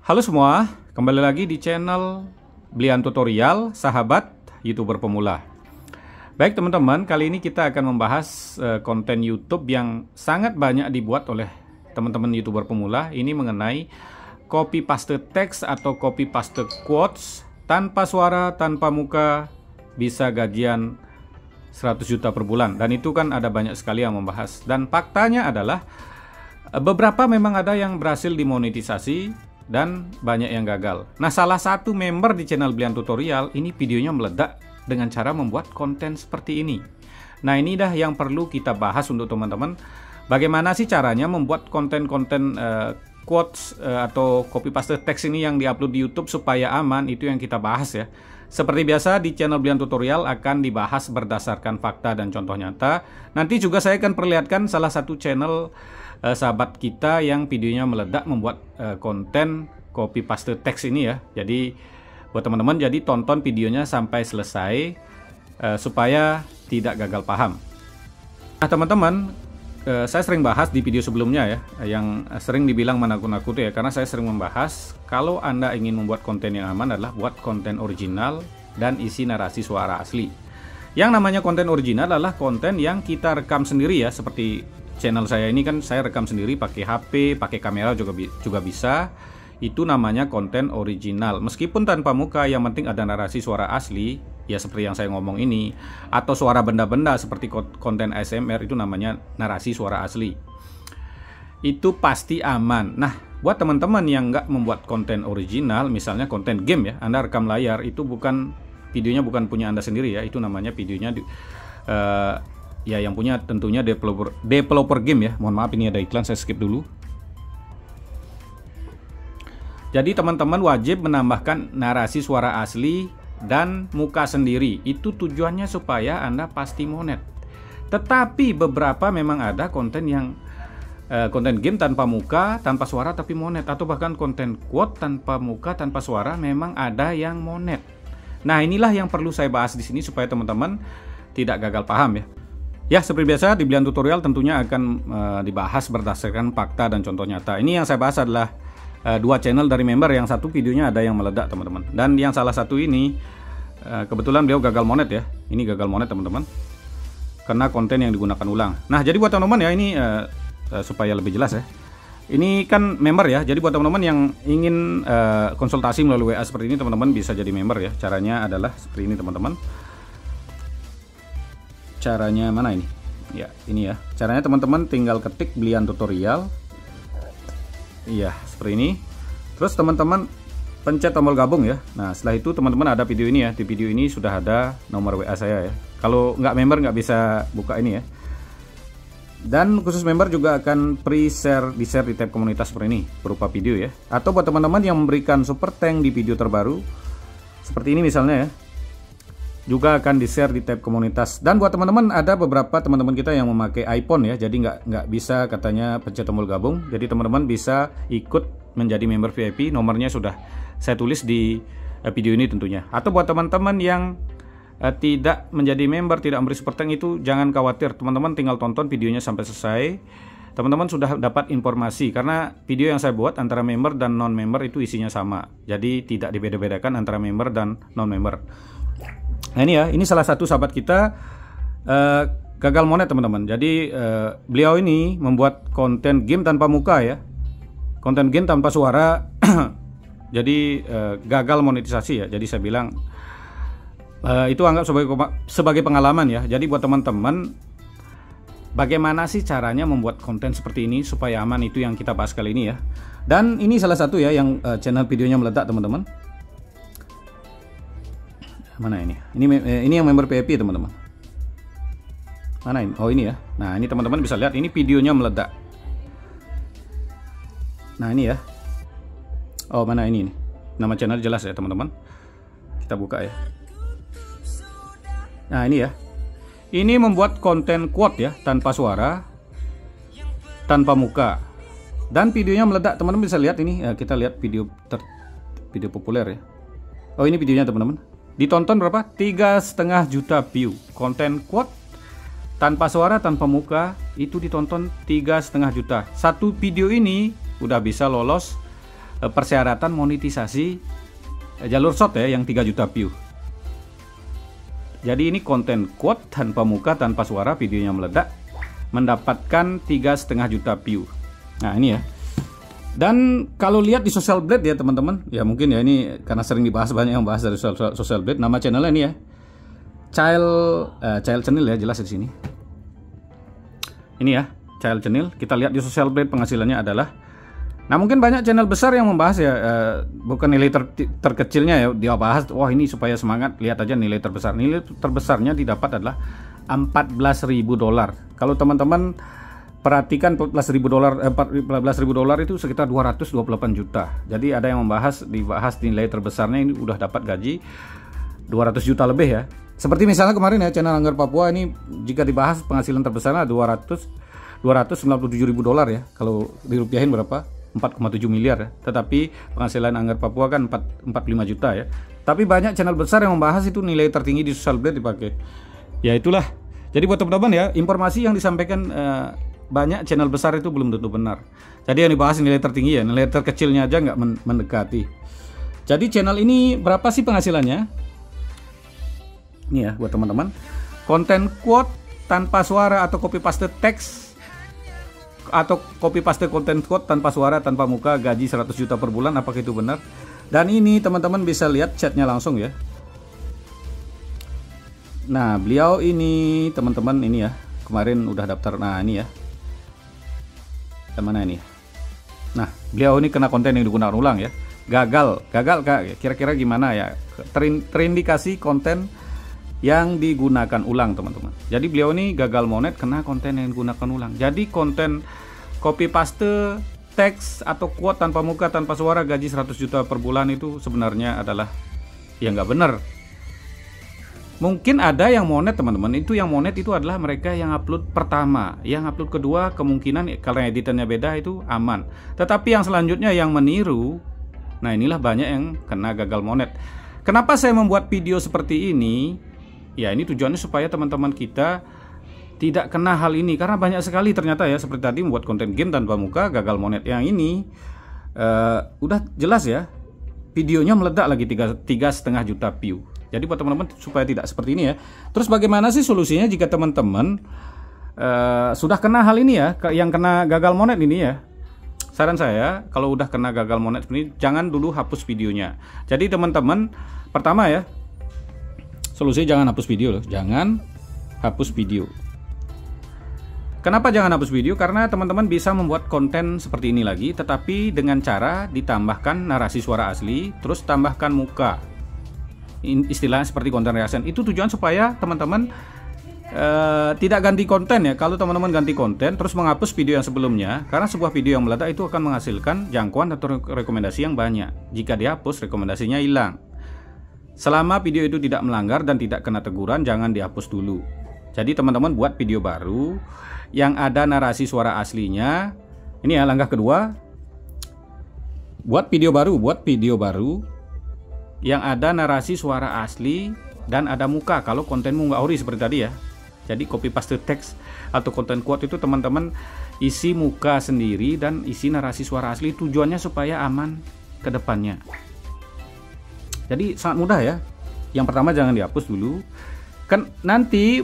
Halo semua, kembali lagi di channel Blian Tutorial, sahabat YouTuber pemula. Baik teman-teman, kali ini kita akan membahas konten YouTube yang sangat banyak dibuat oleh teman-teman YouTuber pemula. Ini mengenai copy paste teks atau copy paste quotes tanpa suara, tanpa muka, bisa gajian 100 juta per bulan. Dan itu kan ada banyak sekali yang membahas. Dan faktanya adalah beberapa memang ada yang berhasil dimonetisasi dan banyak yang gagal. Nah, salah satu member di channel Blian Tutorial ini videonya meledak dengan cara membuat konten seperti ini. Nah, ini dah yang perlu kita bahas untuk teman-teman. Bagaimana sih caranya membuat konten-konten quotes atau copy paste teks ini yang diupload di YouTube supaya aman, itu yang kita bahas ya. Seperti biasa di channel Blian Tutorial akan dibahas berdasarkan fakta dan contoh nyata. Nanti juga saya akan perlihatkan salah satu channel sahabat kita yang videonya meledak membuat konten copy paste teks ini ya. Jadi buat teman-teman, jadi tonton videonya sampai selesai supaya tidak gagal paham. Nah teman-teman, saya sering bahas di video sebelumnya ya, yang sering dibilang menakut-nakuti ya, karena saya sering membahas kalau Anda ingin membuat konten yang aman adalah buat konten original dan isi narasi suara asli. Yang namanya konten original adalah konten yang kita rekam sendiri ya, seperti channel saya ini kan saya rekam sendiri pakai HP, pakai kamera juga bisa. Itu namanya konten original. Meskipun tanpa muka, yang penting ada narasi suara asli, ya seperti yang saya ngomong ini, atau suara benda-benda seperti konten ASMR, itu namanya narasi suara asli. Itu pasti aman. Nah, buat teman-teman yang nggak membuat konten original, misalnya konten game ya, Anda rekam layar, itu bukan videonya, bukan punya Anda sendiri ya, itu namanya videonya ya yang punya tentunya developer game ya. Mohon maaf ini ada iklan, saya skip dulu. Jadi teman-teman wajib menambahkan narasi suara asli dan muka sendiri. Itu tujuannya supaya Anda pasti monet. Tetapi beberapa memang ada konten yang konten game tanpa muka, tanpa suara tapi monet, atau bahkan konten quote tanpa muka, tanpa suara memang ada yang monet. Nah, inilah yang perlu saya bahas di sini supaya teman-teman tidak gagal paham ya. Ya, seperti biasa di Blian Tutorial tentunya akan dibahas berdasarkan fakta dan contoh nyata. Ini yang saya bahas adalah dua channel dari member, yang satu videonya ada yang meledak teman-teman. Dan yang salah satu ini kebetulan beliau gagal monet ya. Ini gagal monet teman-teman, karena konten yang digunakan ulang. Nah, jadi buat teman-teman ya, ini supaya lebih jelas ya. Ini kan member ya. Jadi buat teman-teman yang ingin konsultasi melalui WA seperti ini, teman-teman bisa jadi member ya. Caranya adalah seperti ini teman-teman. Caranya mana ini? Ya, ini ya. Caranya teman-teman tinggal ketik Blian Tutorial. Iya, seperti ini. Terus teman-teman pencet tombol gabung ya. Nah, setelah itu teman-teman ada video ini ya. Di video ini sudah ada nomor WA saya ya. Kalau nggak member nggak bisa buka ini ya. Dan khusus member juga akan di-share di tab komunitas seperti ini berupa video ya. Atau buat teman-teman yang memberikan super thank di video terbaru seperti ini misalnya ya, juga akan di-share di tab komunitas. Dan buat teman-teman, ada beberapa teman-teman kita yang memakai iPhone ya, jadi nggak bisa katanya pencet tombol gabung. Jadi teman-teman bisa ikut menjadi member VIP, nomornya sudah saya tulis di video ini tentunya. Atau buat teman-teman yang tidak menjadi member, tidak memberi super thank, itu jangan khawatir, teman-teman tinggal tonton videonya sampai selesai. Teman-teman sudah dapat informasi, karena video yang saya buat antara member dan non-member itu isinya sama, jadi tidak dibeda-bedakan antara member dan non-member. Nah ini ya, ini salah satu sahabat kita gagal monet teman-teman. Jadi beliau ini membuat konten game tanpa muka ya, konten game tanpa suara. Jadi gagal monetisasi ya. Jadi saya bilang itu anggap sebagai pengalaman ya. Jadi buat teman-teman, bagaimana sih caranya membuat konten seperti ini supaya aman, itu yang kita bahas kali ini ya. Dan ini salah satu ya yang channel videonya meledak teman-teman. Mana ini? Ini yang member VIP teman-teman. Mana ini? Oh ini ya. Nah ini teman-teman bisa lihat, ini videonya meledak. Nah ini ya. Oh mana ini? Nama channel jelas ya teman-teman. Kita buka ya. Nah ini ya. Ini membuat konten quote ya, tanpa suara, tanpa muka. Dan videonya meledak, teman-teman bisa lihat ini. Kita lihat video populer ya. Oh ini videonya teman-teman. Ditonton berapa? 3,5 juta view. Konten quote tanpa suara, tanpa muka, itu ditonton 3,5 juta. Satu video ini udah bisa lolos persyaratan monetisasi jalur short ya yang 3 juta view. Jadi ini konten quote tanpa muka, tanpa suara, videonya meledak, mendapatkan 3,5 juta view. Nah ini ya. Dan kalau lihat di Social Blade ya teman-teman, ya mungkin ya ini karena sering dibahas, banyak yang bahas dari Social Blade. Nama channelnya ini ya, Child Channel ya, jelas di sini. Ini ya, Child Channel. Kita lihat di Social Blade penghasilannya adalah. Nah mungkin banyak channel besar yang membahas ya, bukan nilai terkecilnya ya, dia bahas, wah ini supaya semangat, lihat aja nilai terbesar. Nilai terbesarnya didapat adalah $14.000. Kalau teman-teman perhatikan $14.000 itu sekitar 228 juta. Jadi ada yang dibahas nilai terbesarnya ini udah dapat gaji 200 juta lebih ya. Seperti misalnya kemarin ya channel Anggar Papua ini, jika dibahas penghasilan terbesarnya $297.000 ya. Kalau dirupiahin berapa? 4,7 miliar ya. Tetapi penghasilan Anggar Papua kan 45 juta ya. Tapi banyak channel besar yang membahas itu nilai tertinggi di Social Blade dipakai. Ya itulah. Jadi buat teman-teman ya, informasi yang disampaikan banyak channel besar itu belum tentu benar. Jadi yang dibahas nilai tertinggi ya, nilai terkecilnya aja nggak mendekati. Jadi channel ini berapa sih penghasilannya? Ini ya buat teman-teman. Konten quote tanpa suara atau copy paste teks atau copy paste konten quote tanpa suara, tanpa muka, gaji 100 juta per bulan, apakah itu benar? Dan ini teman-teman bisa lihat chatnya langsung ya. Nah beliau ini teman-teman ini ya, kemarin udah daftar. Nah ini ya, mana ini? Nah beliau ini kena konten yang digunakan ulang ya. Gagal kak, kira-kira gimana ya? Terindikasi konten yang digunakan ulang teman-teman. Jadi beliau ini gagal monet kena konten yang digunakan ulang. Jadi konten copy paste teks atau quote tanpa muka, tanpa suara, gaji 100 juta per bulan itu sebenarnya adalah ya nggak benar. Mungkin ada yang monet teman-teman, itu yang monet itu adalah mereka yang upload pertama. Yang upload kedua kemungkinan karena editannya beda itu aman. Tetapi yang selanjutnya yang meniru, nah inilah banyak yang kena gagal monet. Kenapa saya membuat video seperti ini? Ya ini tujuannya supaya teman-teman kita tidak kena hal ini, karena banyak sekali ternyata ya, seperti tadi membuat konten game tanpa muka gagal monet. Yang ini udah jelas ya, videonya meledak lagi 3,5 juta view. Jadi buat teman-teman supaya tidak seperti ini ya. Terus bagaimana sih solusinya jika teman-teman sudah kena hal ini ya, yang kena gagal monet ini ya? Saran saya kalau udah kena gagal monet ini jangan dulu hapus videonya. Jadi teman-teman, pertama ya, solusinya jangan hapus video loh, jangan hapus video. Kenapa jangan hapus video? Karena teman-teman bisa membuat konten seperti ini lagi, tetapi dengan cara ditambahkan narasi suara asli, terus tambahkan muka. Istilahnya seperti konten reaction. Itu tujuan supaya teman-teman tidak ganti konten ya. Kalau teman-teman ganti konten terus menghapus video yang sebelumnya, karena sebuah video yang meledak itu akan menghasilkan jangkauan atau rekomendasi yang banyak. Jika dihapus, rekomendasinya hilang. Selama video itu tidak melanggar dan tidak kena teguran, jangan dihapus dulu. Jadi teman-teman buat video baru yang ada narasi suara aslinya. Ini ya langkah kedua. Buat video baru yang ada narasi suara asli dan ada muka. Kalau kontenmu nggak ori seperti tadi ya. Jadi copy paste teks atau konten quote itu teman-teman isi muka sendiri dan isi narasi suara asli, tujuannya supaya aman ke depannya. Jadi sangat mudah ya. Yang pertama jangan dihapus dulu. Kan nanti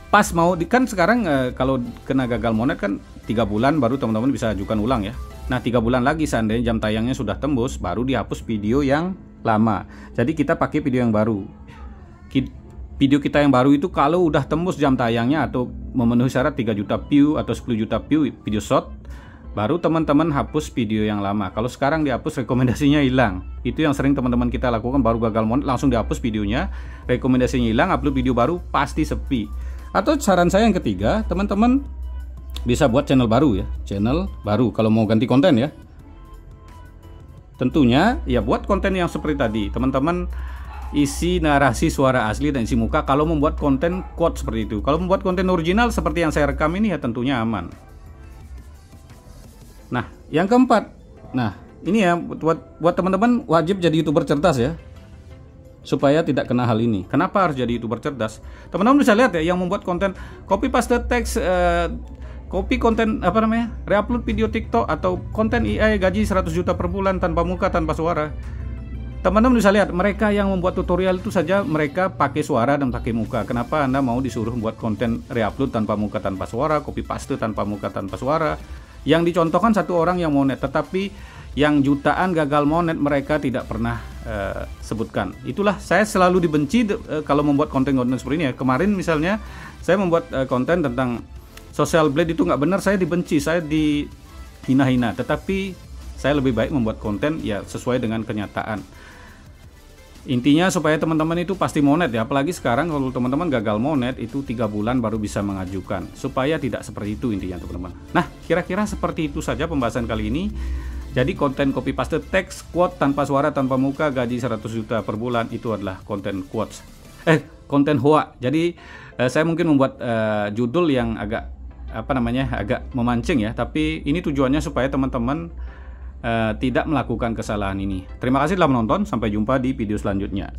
pas mau kan sekarang kalau kena gagal monet kan 3 bulan baru teman-teman bisa ajukan ulang ya. Nah 3 bulan lagi seandainya jam tayangnya sudah tembus, baru dihapus video yang lama. Jadi kita pakai video yang baru. Video kita yang baru itu kalau udah tembus jam tayangnya atau memenuhi syarat 3 juta view atau 10 juta view video short, baru teman-teman hapus video yang lama. Kalau sekarang dihapus, rekomendasinya hilang. Itu yang sering teman-teman kita lakukan, baru gagal monet langsung dihapus videonya, rekomendasinya hilang, upload video baru pasti sepi. Atau saran saya yang ketiga, teman-teman bisa buat channel baru ya, channel baru kalau mau ganti konten ya. Tentunya ya buat konten yang seperti tadi, teman-teman isi narasi suara asli dan isi muka. Kalau membuat konten quote seperti itu, kalau membuat konten original seperti yang saya rekam ini ya tentunya aman. Nah, yang keempat, nah ini ya buat teman-teman wajib jadi YouTuber cerdas ya, supaya tidak kena hal ini. Kenapa harus jadi YouTuber cerdas? Teman-teman bisa lihat ya, yang membuat konten copy paste teks copy konten reupload video TikTok atau konten AI gaji 100 juta per bulan tanpa muka, tanpa suara. Teman-teman bisa lihat, mereka yang membuat tutorial itu saja mereka pakai suara dan pakai muka. Kenapa Anda mau disuruh membuat konten reupload tanpa muka, tanpa suara, copy paste tanpa muka, tanpa suara? Yang dicontohkan satu orang yang monet, tetapi yang jutaan gagal monet mereka tidak pernah sebutkan. Itulah saya selalu dibenci kalau membuat konten-konten seperti ini ya. Kemarin misalnya saya membuat konten tentang social blade, itu nggak benar, saya dibenci, saya dihina-hina. Tetapi saya lebih baik membuat konten ya sesuai dengan kenyataan. Intinya supaya teman-teman itu pasti monet ya. Apalagi sekarang kalau teman-teman gagal monet itu 3 bulan baru bisa mengajukan. Supaya tidak seperti itu intinya teman-teman. Nah, kira-kira seperti itu saja pembahasan kali ini. Jadi konten copy paste teks, quote tanpa suara, tanpa muka, gaji 100 juta per bulan, itu adalah konten quotes. Konten hoa. Jadi saya mungkin membuat judul yang agak agak memancing ya, tapi ini tujuannya supaya teman-teman tidak melakukan kesalahan ini. Terima kasih telah menonton, sampai jumpa di video selanjutnya.